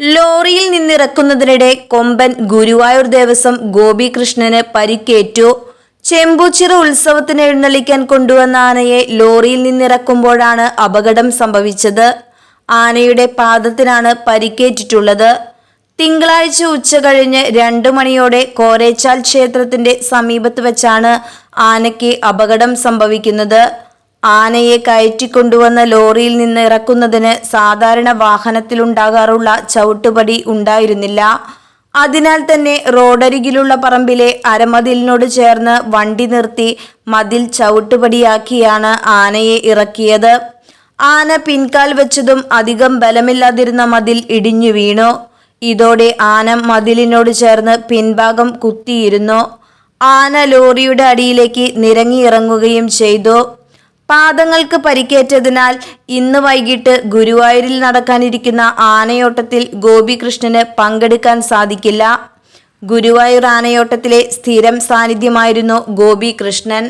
ലോറിയിൽ നിന്നിറക്കുന്നതിനിടെ കൊമ്പൻ ഗുരുവായൂർ ദേവസ്വം ഗോപികൃഷ്ണന് പരിക്കേറ്റു. ചെമ്പൂച്ചിറ ഉത്സവത്തിന് എഴുന്നള്ളിക്കാൻ കൊണ്ടുവന്ന ആനയെ ലോറിയിൽ നിന്നിറക്കുമ്പോഴാണ് അപകടം സംഭവിച്ചത്. ആനയുടെ പാദത്തിനാണ് പരിക്കേറ്റിട്ടുള്ളത്. തിങ്കളാഴ്ച ഉച്ചകഴിഞ്ഞ് 2 മണിയോടെ കോരേച്ചാൽ ക്ഷേത്രത്തിന്റെ സമീപത്ത് വെച്ചാണ് ആനയ്ക്ക് അപകടം സംഭവിക്കുന്നത്. ആനയെ കയറ്റിക്കൊണ്ടുവന്ന ലോറിയിൽ നിന്ന് ഇറക്കുന്നതിന് സാധാരണ വാഹനത്തിലുണ്ടാകാറുള്ള ചവിട്ടുപടി ഉണ്ടായിരുന്നില്ല. അതിനാൽ തന്നെ റോഡരികിലുള്ള പറമ്പിലെ അരമതിലിനോട് ചേർന്ന് വണ്ടി നിർത്തി മതിൽ ചവിട്ടുപടിയാക്കിയാണ് ആനയെ ഇറക്കിയത്. ആന പിൻകാൽ വെച്ചതും അധികം ബലമില്ലാതിരുന്ന മതിൽ ഇടിഞ്ഞു വീണു. ഇതോടെ ആന മതിലിനോട് ചേർന്ന് പിൻഭാഗം കുത്തിയിരുന്നു. ആന ലോറിയുടെ അടിയിലേക്ക് നിരങ്ങിയിറങ്ങുകയും ചെയ്തു. പാദങ്ങൾക്ക് പരിക്കേറ്റതിനാൽ ഇന്ന് വൈകിട്ട് ഗുരുവായൂരിൽ നടക്കാനിരിക്കുന്ന ആനയോട്ടത്തിൽ ഗോപികൃഷ്ണന് പങ്കെടുക്കാൻ സാധിക്കില്ല. ഗുരുവായൂർ ആനയോട്ടത്തിലെ സ്ഥിരം സാന്നിധ്യമായിരുന്നു ഗോപികൃഷ്ണൻ.